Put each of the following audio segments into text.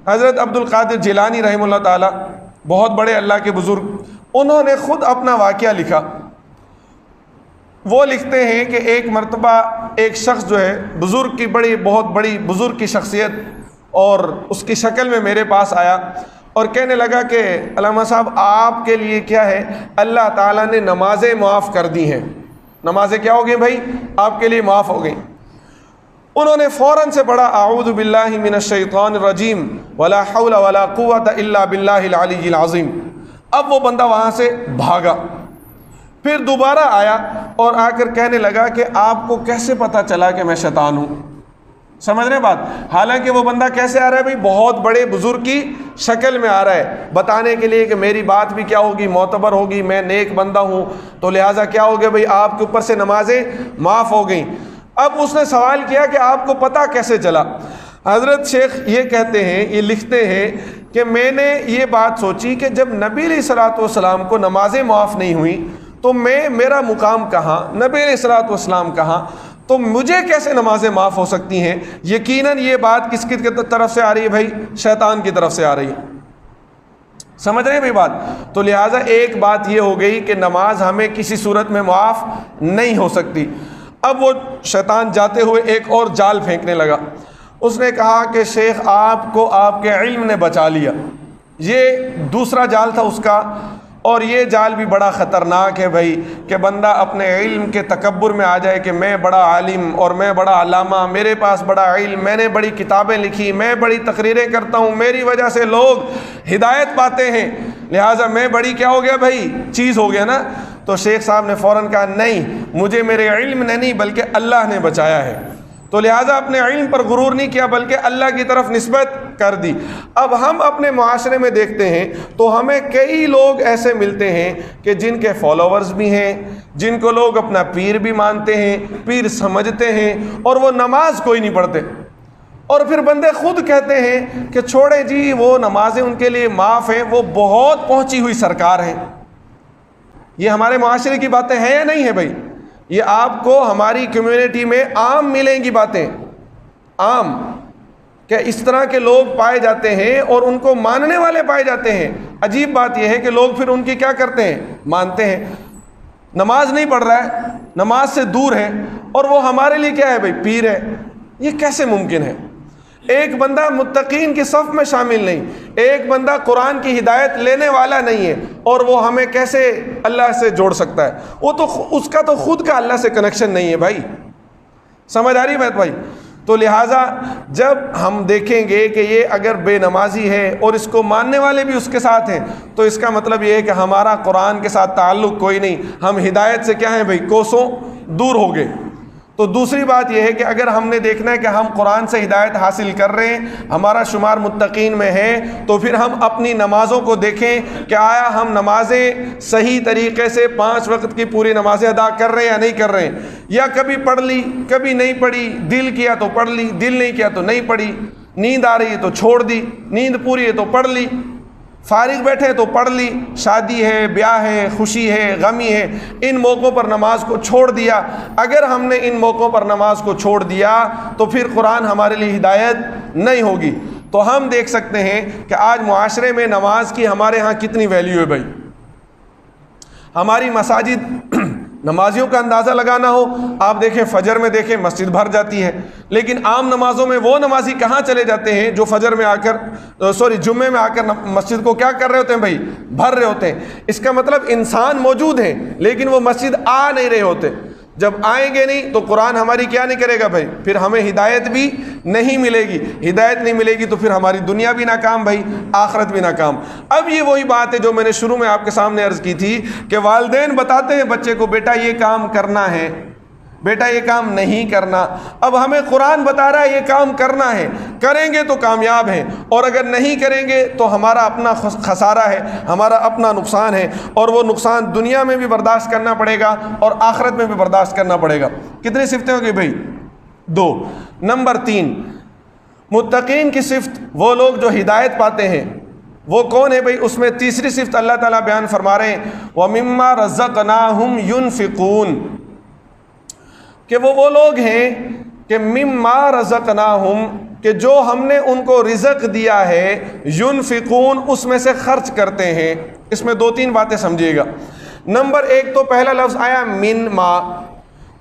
حضرت عبد القادر جیلانی رحمہ اللہ تعالیٰ، بہت بڑے اللہ کے بزرگ، انہوں نے خود اپنا واقعہ لکھا۔ وہ لکھتے ہیں کہ ایک مرتبہ ایک شخص جو ہے بزرگ کی بہت بڑی بزرگ کی شخصیت، اور اس کی شکل میں میرے پاس آیا اور کہنے لگا کہ علامہ صاحب آپ کے لیے کیا ہے، اللہ تعالیٰ نے نمازیں معاف کر دی ہیں۔ نمازیں کیا ہو گئی بھائی؟ آپ کے لیے معاف ہو گئی۔ انہوں نے فوراً سے پڑھا اعوذ باللہ من الشیطان الرجیم ولا حول ولا قوۃ الا باللہ العلی العظیم۔ اب وہ بندہ وہاں سے بھاگا، پھر دوبارہ آیا اور آ کر کہنے لگا کہ آپ کو کیسے پتہ چلا کہ میں شیطان ہوں؟ سمجھ رہے بات؟ حالانکہ وہ بندہ کیسے آ رہا ہے بھائی؟ بہت بڑے بزرگ کی شکل میں آ رہا ہے، بتانے کے لیے کہ میری بات بھی کیا ہوگی، معتبر ہوگی، میں نیک بندہ ہوں، تو لہٰذا کیا ہو گیا بھائی، آپ کے اوپر سے نمازیں معاف ہو گئیں۔ اب اس نے سوال کیا کہ آپ کو پتہ کیسے چلا؟ حضرت شیخ یہ کہتے ہیں، یہ لکھتے ہیں کہ میں نے یہ بات سوچی کہ جب نبی علیہ الصلوۃ والسلام کو نمازیں معاف نہیں ہوئیں تو میرا مقام کہاں، نبی علیہ الصلوۃ والسلام کہاں، تو مجھے کیسے نمازیں معاف ہو سکتی ہیں؟ یقیناً یہ بات کس کی طرف سے آ رہی ہے بھائی؟ شیطان کی طرف سے آ رہی ہے۔ سمجھ رہے ہیں بھائی بات؟ تو لہٰذا ایک بات یہ ہو گئی کہ نماز ہمیں کسی صورت میں معاف نہیں ہو سکتی۔ اب وہ شیطان جاتے ہوئے ایک اور جال پھینکنے لگا۔ اس نے کہا کہ شیخ آپ کو آپ کے علم نے بچا لیا۔ یہ دوسرا جال تھا اس کا، اور یہ جال بھی بڑا خطرناک ہے بھائی، کہ بندہ اپنے علم کے تکبر میں آ جائے کہ میں بڑا عالم اور میں بڑا علامہ، میرے پاس بڑا علم، میں نے بڑی کتابیں لکھی، میں بڑی تقریریں کرتا ہوں، میری وجہ سے لوگ ہدایت پاتے ہیں، لہٰذا میں بڑی کیا ہو گیا بھائی چیز ہو گیا نا۔ تو شیخ صاحب نے فوراً کہا نہیں، مجھے میرے علم نے نہیں بلکہ اللہ نے بچایا ہے، تو لہٰذا اپنے علم پر غرور نہیں کیا بلکہ اللہ کی طرف نسبت کر دی۔ اب ہم اپنے معاشرے میں دیکھتے ہیں تو ہمیں کئی لوگ ایسے ملتے ہیں کہ جن کے فالوورز بھی ہیں، جن کو لوگ اپنا پیر بھی مانتے ہیں، پیر سمجھتے ہیں، اور وہ نماز کوئی نہیں پڑھتے، اور پھر بندے خود کہتے ہیں کہ چھوڑیں جی وہ نمازیں ان کے لیے معاف ہیں، وہ بہت پہنچی ہوئی سرکار ہیں۔ یہ ہمارے معاشرے کی باتیں ہیں یا نہیں ہیں بھائی؟ یہ آپ کو ہماری کمیونٹی میں عام ملیں گی باتیں، عام، کہ اس طرح کے لوگ پائے جاتے ہیں اور ان کو ماننے والے پائے جاتے ہیں۔ عجیب بات یہ ہے کہ لوگ پھر ان کی کیا کرتے ہیں؟ مانتے ہیں۔ نماز نہیں پڑھ رہا ہے، نماز سے دور ہے، اور وہ ہمارے لیے کیا ہے بھائی؟ پیر ہے۔ یہ کیسے ممکن ہے؟ ایک بندہ متقین کی صف میں شامل نہیں، ایک بندہ قرآن کی ہدایت لینے والا نہیں ہے، اور وہ ہمیں کیسے اللہ سے جوڑ سکتا ہے؟ وہ تو اس کا تو خود کا اللہ سے کنیکشن نہیں ہے بھائی۔ سمجھ آ رہی بات بھائی؟ تو لہٰذا جب ہم دیکھیں گے کہ یہ اگر بے نمازی ہے اور اس کو ماننے والے بھی اس کے ساتھ ہیں، تو اس کا مطلب یہ ہے کہ ہمارا قرآن کے ساتھ تعلق کوئی نہیں، ہم ہدایت سے کیا ہیں بھائی؟ کوسوں دور ہو گئے۔ تو دوسری بات یہ ہے کہ اگر ہم نے دیکھنا ہے کہ ہم قرآن سے ہدایت حاصل کر رہے ہیں، ہمارا شمار متقین میں ہے، تو پھر ہم اپنی نمازوں کو دیکھیں کہ آیا ہم نمازیں صحیح طریقے سے 5 وقت کی پوری نمازیں ادا کر رہے ہیں یا نہیں کر رہے ہیں، یا کبھی پڑھ لی کبھی نہیں پڑھی، دل کیا تو پڑھ لی، دل نہیں کیا تو نہیں پڑھی، نیند آ رہی ہے تو چھوڑ دی، نیند پوری ہے تو پڑھ لی، فارغ بیٹھے تو پڑھ لی، شادی ہے، بیاہ ہے، خوشی ہے، غمی ہے، ان موقعوں پر نماز کو چھوڑ دیا۔ اگر ہم نے ان موقعوں پر نماز کو چھوڑ دیا تو پھر قرآن ہمارے لیے ہدایت نہیں ہوگی۔ تو ہم دیکھ سکتے ہیں کہ آج معاشرے میں نماز کی ہمارے ہاں کتنی ویلیو ہے بھائی۔ ہماری مساجد، نمازیوں کا اندازہ لگانا ہو، آپ دیکھیں فجر میں دیکھیں مسجد بھر جاتی ہے، لیکن عام نمازوں میں وہ نمازی کہاں چلے جاتے ہیں جو فجر میں آ کر جمعے میں آ کر مسجد کو کیا کر رہے ہوتے ہیں بھائی؟ بھر رہے ہوتے ہیں۔ اس کا مطلب انسان موجود ہیں لیکن وہ مسجد آ نہیں رہے ہوتے۔ جب آئیں گے نہیں تو قرآن ہماری کیا نہیں کرے گا بھائی؟ پھر ہمیں ہدایت بھی نہیں ملے گی، ہدایت نہیں ملے گی تو پھر ہماری دنیا بھی ناکام بھائی، آخرت بھی ناکام۔ اب یہ وہی بات ہے جو میں نے شروع میں آپ کے سامنے عرض کی تھی کہ والدین بتاتے ہیں بچے کو بیٹا یہ کام کرنا ہے، بیٹا یہ کام نہیں کرنا۔ اب ہمیں قرآن بتا رہا ہے یہ کام کرنا ہے، کریں گے تو کامیاب ہیں، اور اگر نہیں کریں گے تو ہمارا اپنا خسارہ ہے، ہمارا اپنا نقصان ہے، اور وہ نقصان دنیا میں بھی برداشت کرنا پڑے گا اور آخرت میں بھی برداشت کرنا پڑے گا۔ کتنی صفتیں ہوگی بھائی؟ 2۔ نمبر 3، متقین کی صفت، وہ لوگ جو ہدایت پاتے ہیں وہ کون ہے بھائی؟ اس میں تیسری صفت اللہ تعالیٰ بیان فرما رہے ہیں وَمِمَّا رَزَقْنَاهُمْ يُنْفِقُونَ، کہ وہ لوگ ہیں کہ مما رزقناہم، کہ جو ہم نے ان کو رزق دیا ہے ینفقون اس میں سے خرچ کرتے ہیں۔ اس میں دو تین باتیں سمجھیے گا۔ نمبر ایک تو پہلا لفظ آیا من ما،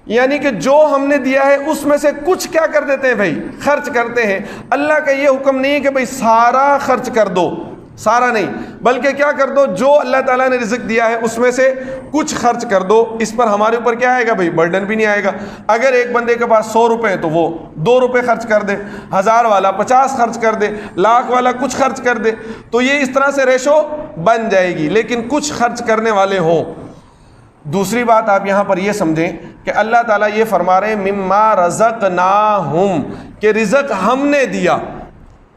یعنی کہ جو ہم نے دیا ہے اس میں سے کچھ کیا کر دیتے ہیں بھائی، خرچ کرتے ہیں۔ اللہ کا یہ حکم نہیں ہے کہ بھائی سارا خرچ کر دو، سارا نہیں، بلکہ کیا کر دو، جو اللہ تعالیٰ نے رزق دیا ہے اس میں سے کچھ خرچ کر دو۔ اس پر ہمارے اوپر کیا آئے گا بھائی، برڈن بھی نہیں آئے گا۔ اگر ایک بندے کے پاس 100 روپے ہیں تو وہ 2 روپے خرچ کر دے، 1000 والا 50 خرچ کر دے، لاکھ والا کچھ خرچ کر دے، تو یہ اس طرح سے ریشو بن جائے گی، لیکن کچھ خرچ کرنے والے ہوں۔ دوسری بات آپ یہاں پر یہ سمجھیں کہ اللہ تعالیٰ یہ فرما رہے ہیں مما رزقناہم، کہ رزق ہم نے دیا۔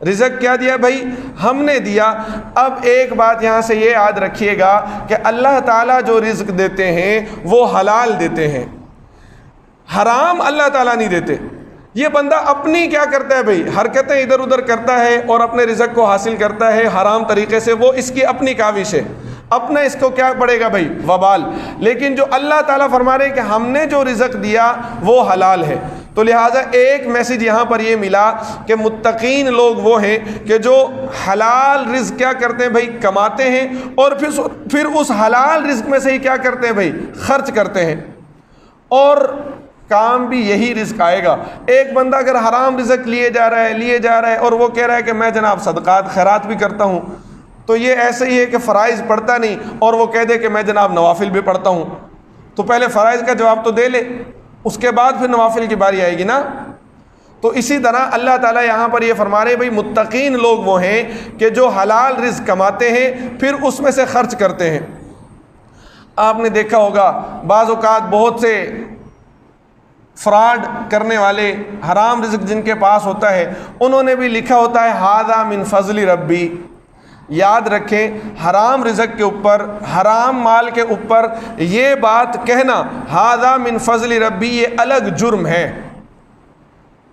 رزق کیا دیا بھائی، ہم نے دیا۔ اب ایک بات یہاں سے یہ یاد رکھیے گا کہ اللہ تعالیٰ جو رزق دیتے ہیں وہ حلال دیتے ہیں، حرام اللہ تعالیٰ نہیں دیتے۔ یہ بندہ اپنی کیا کرتا ہے بھائی، حرکتیں ادھر ادھر کرتا ہے اور اپنے رزق کو حاصل کرتا ہے حرام طریقے سے، وہ اس کی اپنی کاوش ہے، اپنا اس کو کیا پڑے گا بھائی، وبال۔ لیکن جو اللہ تعالیٰ فرما رہے ہیں کہ ہم نے جو رزق دیا وہ حلال ہے، تو لہٰذا ایک میسج یہاں پر یہ ملا کہ متقین لوگ وہ ہیں کہ جو حلال رزق کیا کرتے ہیں بھائی، کماتے ہیں، اور پھر اس حلال رزق میں سے ہی کیا کرتے ہیں بھائی، خرچ کرتے ہیں، اور کام بھی یہی رزق آئے گا۔ ایک بندہ اگر حرام رزق لیے جا رہا ہے اور وہ کہہ رہا ہے کہ میں جناب صدقات خیرات بھی کرتا ہوں، تو یہ ایسے ہی ہے کہ فرائض پڑھتا نہیں اور وہ کہہ دے کہ میں جناب نوافل بھی پڑھتا ہوں، تو پہلے فرائض کا جواب تو دے لے، اس کے بعد پھر نوافل کی باری آئے گی نا۔ تو اسی طرح اللہ تعالیٰ یہاں پر یہ فرما رہے ہیں بھائی متقین لوگ وہ ہیں کہ جو حلال رزق کماتے ہیں پھر اس میں سے خرچ کرتے ہیں۔ آپ نے دیکھا ہوگا بعض اوقات بہت سے فراڈ کرنے والے، حرام رزق جن کے پاس ہوتا ہے، انہوں نے بھی لکھا ہوتا ہے ھذا من فضل ربی۔ یاد رکھیں حرام رزق کے اوپر، حرام مال کے اوپر یہ بات کہنا ھذا من فضل ربی، یہ الگ جرم ہے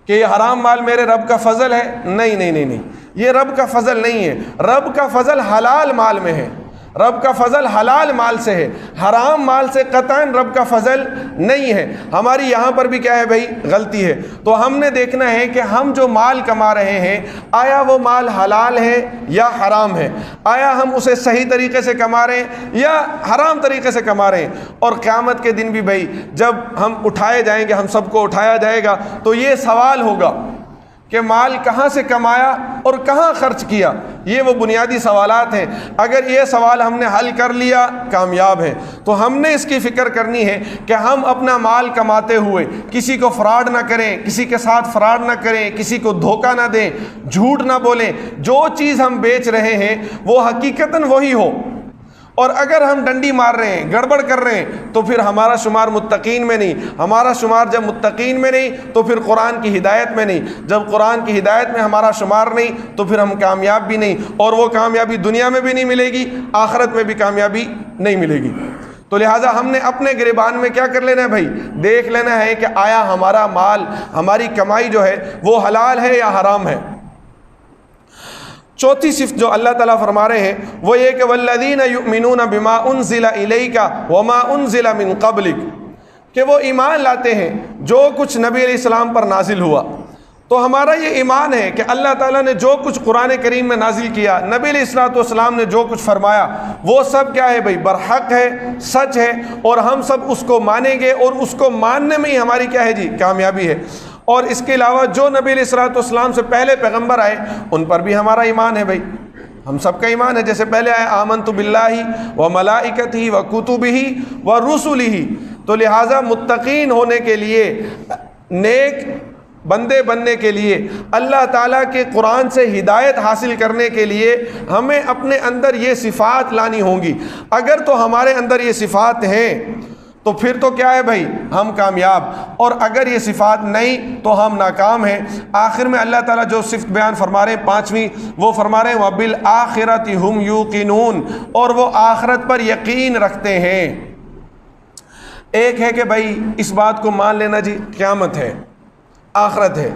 کہ یہ حرام مال میرے رب کا فضل ہے۔ نہیں، یہ رب کا فضل نہیں ہے، رب کا فضل حلال مال میں ہے، رب کا فضل حلال مال سے ہے، حرام مال سے قطعاً رب کا فضل نہیں ہے۔ ہماری یہاں پر بھی کیا ہے بھائی، غلطی ہے۔ تو ہم نے دیکھنا ہے کہ ہم جو مال کما رہے ہیں آیا وہ مال حلال ہے یا حرام ہے، آیا ہم اسے صحیح طریقے سے کما رہے ہیں یا حرام طریقے سے کما رہے ہیں۔ اور قیامت کے دن بھی بھائی جب ہم اٹھائے جائیں گے، ہم سب کو اٹھایا جائے گا، تو یہ سوال ہوگا کہ مال کہاں سے کمایا اور کہاں خرچ کیا۔ یہ وہ بنیادی سوالات ہیں، اگر یہ سوال ہم نے حل کر لیا کامیاب ہیں۔ تو ہم نے اس کی فکر کرنی ہے کہ ہم اپنا مال کماتے ہوئے کسی کو فراڈ نہ کریں، کسی کے ساتھ فراڈ نہ کریں، کسی کو دھوکہ نہ دیں، جھوٹ نہ بولیں، جو چیز ہم بیچ رہے ہیں وہ حقیقتاً وہی ہو۔ اور اگر ہم ڈنڈی مار رہے ہیں، گڑبڑ کر رہے ہیں، تو پھر ہمارا شمار متقین میں نہیں۔ ہمارا شمار جب متقین میں نہیں تو پھر قرآن کی ہدایت میں نہیں، جب قرآن کی ہدایت میں ہمارا شمار نہیں تو پھر ہم کامیاب بھی نہیں، اور وہ کامیابی دنیا میں بھی نہیں ملے گی، آخرت میں بھی کامیابی نہیں ملے گی۔ تو لہٰذا ہم نے اپنے گریبان میں کیا کر لینا ہے بھائی، دیکھ لینا ہے کہ آیا ہمارا مال، ہماری کمائی جو ہے وہ حلال ہے یا حرام ہے۔ چوتھی صفت جو اللہ تعالیٰ فرما رہے ہیں وہ یہ کہ والذین یؤمنون بما انزل الیک وما انزل من قبلک، کہ وہ ایمان لاتے ہیں جو کچھ نبی علیہ السلام پر نازل ہوا۔ تو ہمارا یہ ایمان ہے کہ اللہ تعالیٰ نے جو کچھ قرآن کریم میں نازل کیا، نبی علیہ السلام نے جو کچھ فرمایا، وہ سب کیا ہے بھائی، برحق ہے، سچ ہے، اور ہم سب اس کو مانیں گے، اور اس کو ماننے میں ہی ہماری کیا ہے جی، کامیابی ہے۔ اور اس کے علاوہ جو نبی علیہ السلام سے پہلے پیغمبر آئے ان پر بھی ہمارا ایمان ہے بھائی، ہم سب کا ایمان ہے۔ جیسے پہلے آئے آمنت باللہ و ملائکتہ و کتبہ و رسلہ، تو لہٰذا متقین ہونے کے لیے، نیک بندے بننے کے لیے، اللہ تعالیٰ کے قرآن سے ہدایت حاصل کرنے کے لیے ہمیں اپنے اندر یہ صفات لانی ہوں گی۔ اگر تو ہمارے اندر یہ صفات ہیں تو پھر تو کیا ہے بھائی، ہم کامیاب، اور اگر یہ صفات نہیں تو ہم ناکام ہیں۔ آخر میں اللہ تعالیٰ جو صفت بیان فرما رہے ہیں پانچویں، وہ فرما رہے ہیں وَبِالْآخِرَةِ هُمْ يُوقِنُونَ، اور وہ آخرت پر یقین رکھتے ہیں۔ ایک ہے کہ بھائی اس بات کو مان لینا جی قیامت ہے، آخرت ہے،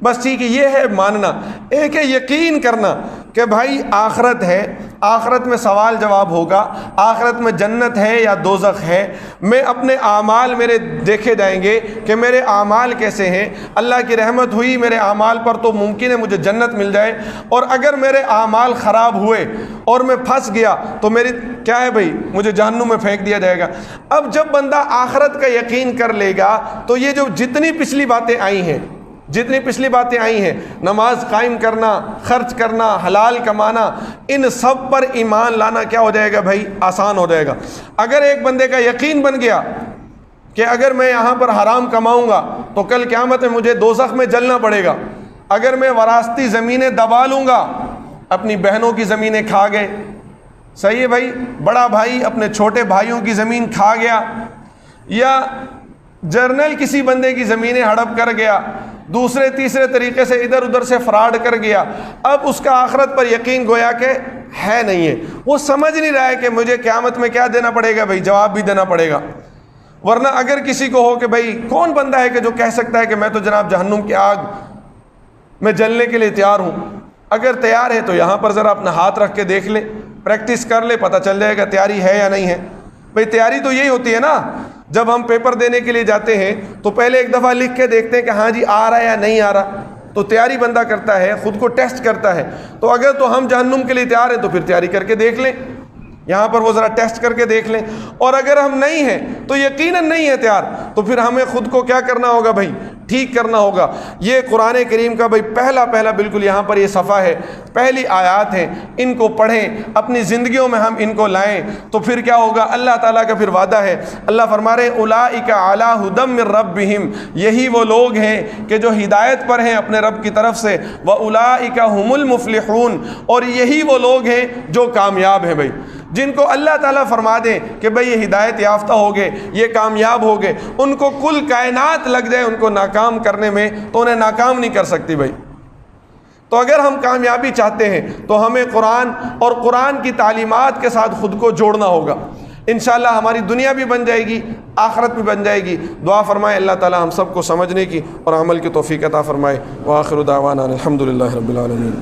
بس ٹھیک ہے، یہ ہے ماننا۔ ایک ہے یقین کرنا کہ بھائی آخرت ہے، آخرت میں سوال جواب ہوگا، آخرت میں جنت ہے یا دوزخ ہے، میں اپنے اعمال میرے دیکھے جائیں گے کہ میرے اعمال کیسے ہیں، اللہ کی رحمت ہوئی میرے اعمال پر تو ممکن ہے مجھے جنت مل جائے، اور اگر میرے اعمال خراب ہوئے اور میں پھنس گیا تو میری کیا ہے بھائی، مجھے جہنم میں پھینک دیا جائے گا۔ اب جب بندہ آخرت کا یقین کر لے گا تو یہ جو جتنی پچھلی باتیں آئی ہیں، نماز قائم کرنا، خرچ کرنا، حلال کمانا، ان سب پر ایمان لانا کیا ہو جائے گا بھائی، آسان ہو جائے گا۔ اگر ایک بندے کا یقین بن گیا کہ اگر میں یہاں پر حرام کماؤں گا تو کل قیامت میں مجھے دوزخ میں جلنا پڑے گا، اگر میں وراثتی زمینیں دبا لوں گا، اپنی بہنوں کی زمینیں کھا گئے، صحیح ہے بھائی، بڑا بھائی اپنے چھوٹے بھائیوں کی زمین کھا گیا، یا جرنل کسی بندے کی زمینیں ہڑپ کر گیا، دوسرے تیسرے طریقے سے ادھر ادھر سے فراڈ کر گیا، اب اس کا آخرت پر یقین گویا کہ ہے نہیں ہے، وہ سمجھ نہیں رہا ہے کہ مجھے قیامت میں کیا دینا پڑے گا بھائی، جواب بھی دینا پڑے گا۔ ورنہ اگر کسی کو ہو کہ بھائی کون بندہ ہے کہ جو کہہ سکتا ہے کہ میں تو جناب جہنم کی آگ میں جلنے کے لیے تیار ہوں، اگر تیار ہے تو یہاں پر ذرا اپنا ہاتھ رکھ کے دیکھ لے، پریکٹس کر لے، پتہ چل جائے گا تیاری ہے یا نہیں ہے۔ بھئی تیاری تو یہی ہوتی ہے نا، جب ہم پیپر دینے کے لیے جاتے ہیں تو پہلے ایک دفعہ لکھ کے دیکھتے ہیں کہ ہاں جی آ رہا ہے یا نہیں آ رہا، تو تیاری بندہ کرتا ہے، خود کو ٹیسٹ کرتا ہے۔ تو اگر تو ہم جہنم کے لیے تیار ہیں تو پھر تیاری کر کے دیکھ لیں، یہاں پر وہ ذرا ٹیسٹ کر کے دیکھ لیں، اور اگر ہم نہیں ہیں تو یقیناً نہیں ہے تیار، تو پھر ہمیں خود کو کیا کرنا ہوگا بھائی، ٹھیک کرنا ہوگا۔ یہ قرآن کریم کا بھائی پہلا بالکل یہاں پر یہ صفحہ ہے، پہلی آیات ہیں، ان کو پڑھیں، اپنی زندگیوں میں ہم ان کو لائیں، تو پھر کیا ہوگا، اللہ تعالیٰ کا پھر وعدہ ہے، اللہ فرما رہے اولئک علی ھدی من ربہم، یہی وہ لوگ ہیں کہ جو ہدایت پر ہیں اپنے رب کی طرف سے، واولئک ھم المفلحون، اور یہی وہ لوگ ہیں جو کامیاب ہیں بھائی، جن کو اللہ تعالیٰ فرما دیں کہ بھئی یہ ہدایت یافتہ ہو گئے، یہ کامیاب ہو گئے، ان کو کل کائنات لگ جائے ان کو ناکام کرنے میں تو انہیں ناکام نہیں کر سکتی بھائی۔ تو اگر ہم کامیابی چاہتے ہیں تو ہمیں قرآن اور قرآن کی تعلیمات کے ساتھ خود کو جوڑنا ہوگا، انشاءاللہ ہماری دنیا بھی بن جائے گی، آخرت بھی بن جائے گی۔ دعا فرمائے اللہ تعالیٰ ہم سب کو سمجھنے کی اور عمل کی توفیق عطا فرمائے۔ وآخر دعوانا الحمدللہ رب العالمین۔